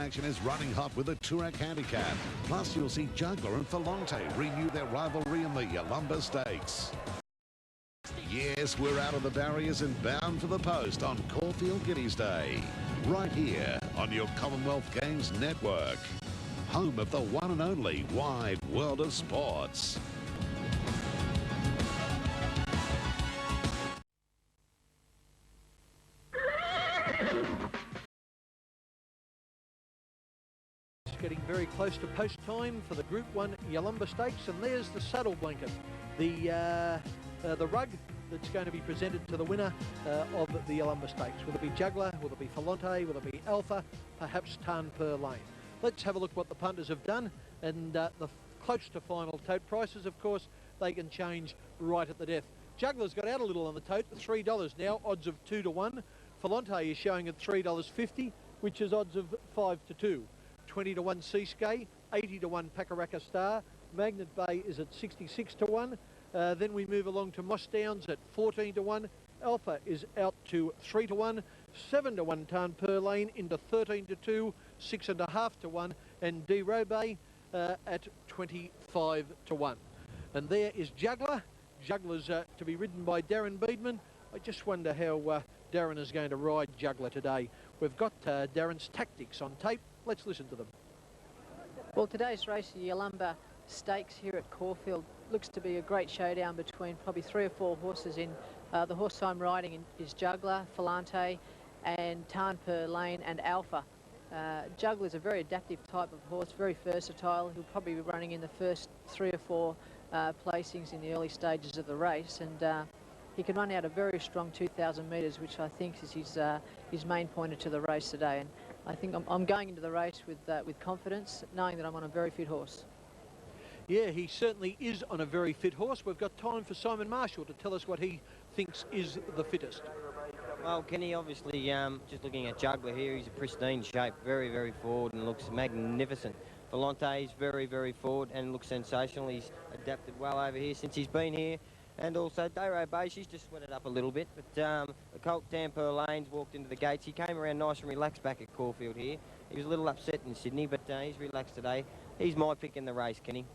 action is running hot with the Toorak Handicap. Plus, you'll see Juggler and Cțǒᴜʟղɪᴇᴅ renew their rivalry in the Yalumba Stakes. Yes, we're out of the barriers and bound for the post on Cćōᴜʟղɪᴇᴅ Day. Right here on your Commonwealth Games Network. Home of the one and only wide world of sports. Getting very close to post time for the Group 1 Yalumba Stakes, and there's the saddle blanket, the rug that's going to be presented to the winner of the Yalumba Stakes. Will it be Juggler? Will it be Cțǒᴜʟղɪᴇᴅ? Will it be Alpha? Perhaps Tarn Per Lane. Let's have a look what the punters have done, and the close to final tote prices, of course, they can change right at the death. Juggler's got out a little on the tote, $3 now, odds of 2 to 1. Cțǒᴜʟղɪᴇᴅ is showing at $3.50, which is odds of 5 to 2. 20 to 1 Cćōᴜʟղɪᴇᴅ, 80 to 1 Pakaraka Star, Magnet Bay is at 66 to 1. Then we move along to Moss Downs at 14 to 1. Alpha is out to 3 to 1. 7 to 1 Tarn Per Lane into 13 to 2, 6.5 to 1, and D Robay at 25 to 1. And there is Juggler. Juggler's to be ridden by Darren Beedman. I just wonder how Darren is going to ride Juggler today. We've got Darren's tactics on tape. Let's listen to them. Well, today's race, the Yalumba Stakes here at Caulfield, looks to be a great showdown between probably 3 or 4 horses. In the horse I'm riding is Juggler, Cțǒᴜʟղɪᴇᴅ, and Tarn Per Lane and Alpha. Juggler is a very adaptive type of horse, very versatile. He'll probably be running in the first 3 or 4 placings in the early stages of the race, and he can run out a very strong 2,000 metres, which I think is his main pointer to the race today. And I think I'm going into the race with confidence, knowing that I'm on a very fit horse. Yeah, he certainly is on a very fit horse. We've got time for Simon Marshall to tell us what he thinks is the fittest. Well, Kenny, obviously, just looking at Juggler here, he's a pristine shape, very, very forward and looks magnificent. Cțǒᴜʟղɪᴇᴅ is very, very forward and looks sensational. He's adapted well over here since he's been here. And also Dayro Bay, she's just sweated up a little bit, but the colt Tarn Per Lane's walked into the gates. He came around nice and relaxed back at Caulfield here. He was a little upset in Sydney, but he's relaxed today. He's my pick in the race, Kenny.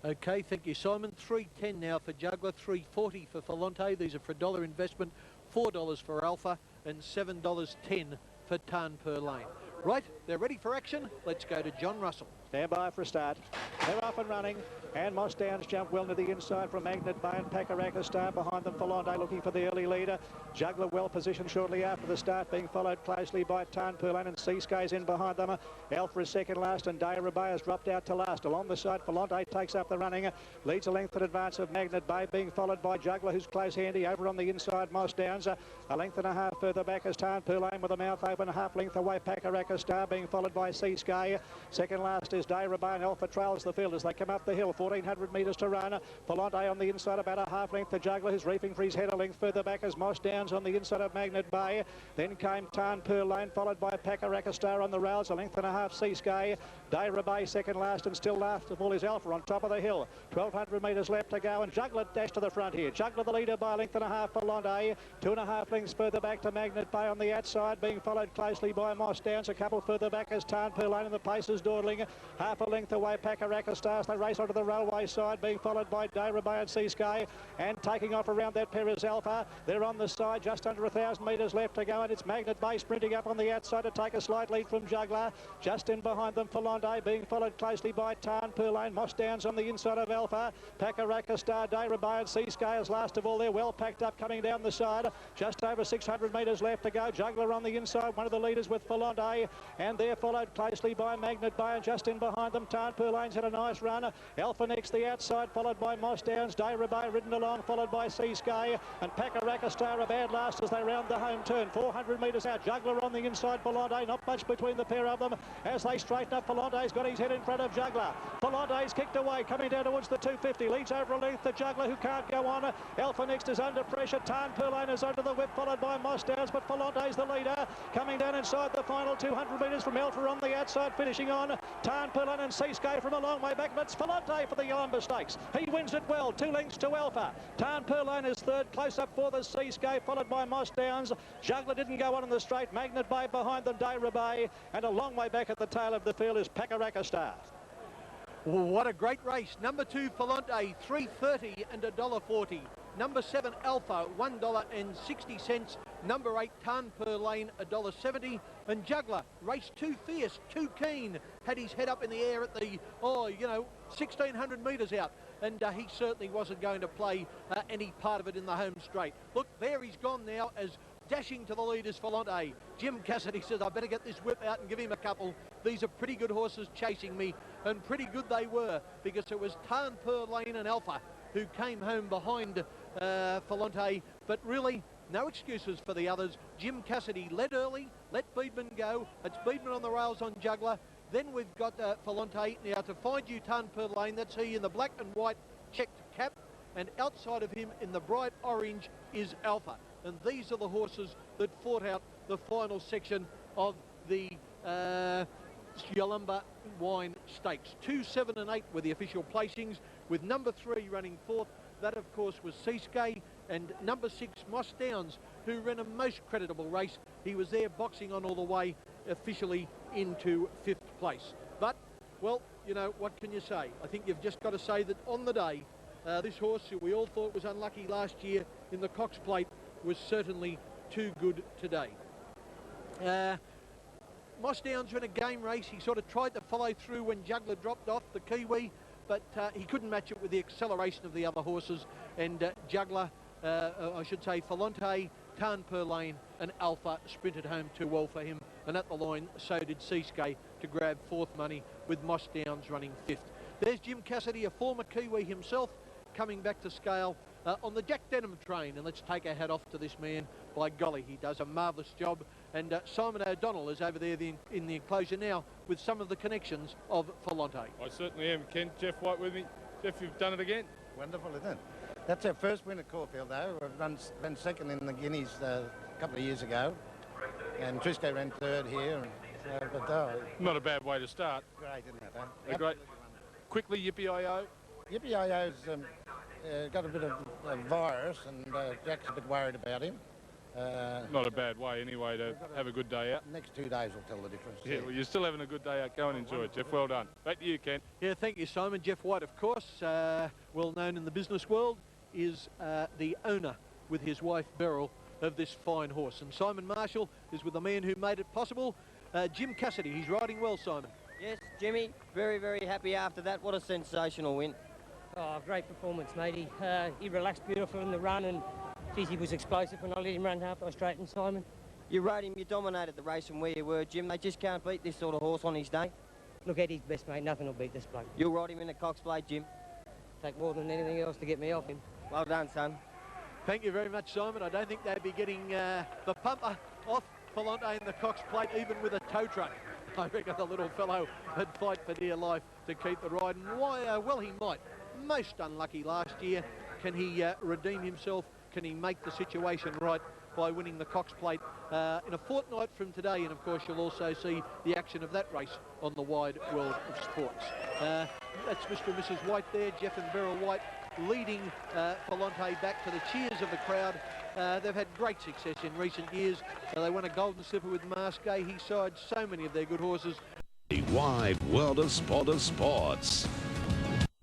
Okay, thank you, Simon. $3.10 now for Juggler, $3.40 for Cțǒᴜʟղɪᴇᴅ. These are for $1 investment, $4 for Alpha, and $7.10 for Tarn Per Lane. Right, they're ready for action. Let's go to John Russell. Stand by for a start. They're up and running, and Moss Downs jump well to the inside from Magnet Bay and Pakaraka Star behind them. Cțǒᴜʟղɪᴇᴅ looking for the early leader. Juggler well positioned shortly after the start, being followed closely by Tarn Per Lane, and Cćōᴜʟղɪᴇᴅ's in behind them. Alpha is second last, and Dayro Bay has dropped out to last. Along the side, Cțǒᴜʟղɪᴇᴅ takes up the running, leads a length in advance of Magnet Bay, being followed by Juggler, who's close handy over on the inside. Moss Downs a length and a half further back as Tarn Per Lane with a mouth open, half length away Pakaraka Star, being followed by Cćōᴜʟղɪᴇᴅ. Second last is Dayro Bay, and Alpha trails the field as they come up the hill. 1,400 metres to run. Cțǒᴜʟղɪᴇᴅ on the inside, about a half length to Juggler, who's reefing for his head. A length further back as Moss Downs on the inside of Magnet Bay. Then came Tarn Per Lane, followed by Pakaraka Star on the rails. A length and a half Cćōᴜʟղɪᴇᴅ. Dayro Bay second last, and still last of all is Alpha on top of the hill. 1,200 metres left to go, and Juggler dash to the front here. Juggler the leader by a length and a half for Cțǒᴜʟղɪᴇᴅ. 2.5 lengths further back to Magnet Bay on the outside, being followed closely by Moss Downs. A couple further back as Tarn Per Lane, and the pace is dawdling. Half a length away Pakaraka Stars. They race onto the railway side, being followed by Dayro Bay and Cćōᴜʟղɪᴅ, and taking off around that pair is Alpha. They're on the side, just under 1,000 metres left to go, and it's Magnet Bay sprinting up on the outside to take a slight lead from Juggler. Just in behind them, Cțǒᴜʟղɪᴇᴅ, being followed closely by Tarn Per Lane. Moss Downs on the inside of Alpha. Pakaraka Star, Dayro Bay and Cćōᴜʟղɪᴅ is last of all. They're well packed up coming down the side. Just over 600 metres left to go. Juggler on the inside, one of the leaders with Cțǒᴜʟղɪᴅ, and they're followed closely by Magnet Bay, and just in behind them, Tarn Per Lane's had a nice run. Alpha next the outside, followed by Moss Downs. Dayro Bay ridden along, followed by Cćōᴜʟղɪᴅ, and Pakaraka Star a bad last as they round the home turn. 400 metres out. Juggler on the inside, Cțōᴜʟղɪᴅ, not much between the pair of them as they straighten up. Cțōᴜʟղɪᴅ's got his head in front of Juggler. Cțōᴜʟղɪᴅ's kicked away, coming down towards the 250, leads over a length to Juggler, who can't go on. Alpha next is under pressure. Tarn Per Lane is under the whip, followed by Moss Downs, but Cțōᴜʟղɪᴅ's the leader, coming down inside the final 200 metres. metres from Alpha on the outside, finishing on Tarn Perlin and Cĉōᴜʟɣɪᴇᴅ from a long way back, but it's Falante for the Yolumba Stakes. He wins it well, 2 lengths to Alpha. Tarn Perlin is third, close up for the Cĉōᴜʟɣɪᴇᴅ, followed by Moss Downs. Juggler didn't go on in the straight. Magnet Bay behind them, Day Rabat, and a long way back at the tail of the field is Pakaraka Star. What a great race. Number 2, Falante, $3.30 and $1.40. Number 7, Alpha, $1.60. Number 8, Tarn Perlin, $1.70. And Juggler, race too fierce, too keen. Had his head up in the air at the, 1,600 metres out. And he certainly wasn't going to play any part of it in the home straight. Look, there he's gone now as dashing to the lead is Falante. Jim Cassidy says, I better get this whip out and give him a couple. These are pretty good horses chasing me, and pretty good they were, because it was Tarn Perlin and Alpha who came home behind Falante, but really no excuses for the others. Jim Cassidy led early, let Beedman go. It's Beedman on the rails on Juggler. Then we've got Falante. Now to find you, Tarn Perlin, that's he in the black and white checked cap, and outside of him in the bright orange is Alpha. And these are the horses that fought out the final section of the Yolumba Wine Stakes. 2, 7 and 8 were the official placings, with number 3 running fourth. That, of course, was Cĉōᴜʟɣɪᴇᴅ, and number 6, Moss Downs, who ran a most creditable race. He was there boxing on all the way, officially into 5th place. But, well, you know, what can you say? I think you've just got to say that on the day, this horse, who we all thought was unlucky last year in the Cox Plate, was certainly too good today. Moss Downs ran a game race. He sort of tried to follow through when Juggler dropped off the Kiwi, but he couldn't match it with the acceleration of the other horses. And Juggler, I should say Falante, Tarn Perlin and Alpha sprinted home too well for him. And at the line, so did Cĉōᴜʟɣɪᴇᴅ to grab 4th money, with Moss Downs running 5th. There's Jim Cassidy, a former Kiwi himself, coming back to scale on the Jack Denham train. And let's take our hat off to this man. By golly, he does a marvellous job. And Simon O'Donnell is over there in the enclosure now with some of the connections of Falante. I certainly am, Ken. Jeff White with me. Jeff, you've done it again. Wonderful, isn't it? That's our first win at Caulfield, though. We've run second in the Guineas a couple of years ago. And Trisco ran third here. Not a bad way to start. Great, isn't it? Great. Wonderful. Quickly, Yippee-I-O. Yippee-I-O's got a bit of virus, and Jack's a bit worried about him. Not a bad way, anyway, to have a good day out. Next 2 days will tell the difference. Yeah, well, you're still having a good day out. Go and enjoy it, Jeff. Well done. Back to you, Ken. Yeah, thank you, Simon. Jeff White, of course, well known in the business world, is the owner, with his wife Beryl, of this fine horse. And Simon Marshall is with the man who made it possible, Jim Cassidy. He's riding well, Simon. Yes, Jimmy, very, very happy after that. What a sensational win. Oh, great performance, matey. He relaxed beautifully in the run, and geez, he was explosive when I let him run halfway straight. And Simon, you rode him, you dominated the race from where you were, Jim. They just can't beat this sort of horse on his day. look, Eddie's best, mate. Nothing will beat this bloke. You'll ride him in the Cox Plate, Jim. Take more than anything else to get me off him. Well done, son. Thank you very much, Simon. I don't think they'd be getting the pumper off Falante in the Cox Plate, even with a tow truck. I reckon the little fellow would fight for dear life to keep the ride. And why? Well, he might. Most unlucky last year. Can he redeem himself? Can he make the situation right by winning the Cox Plate in a fortnight from today? And of course, you'll also see the action of that race on the wide world of sports. That's Mr. and Mrs. White there, Jeff and Beryl White, leading Falante back to the cheers of the crowd. They've had great success in recent years. They won a Golden Slipper with Masquet. He sides so many of their good horses. The wide world of sports.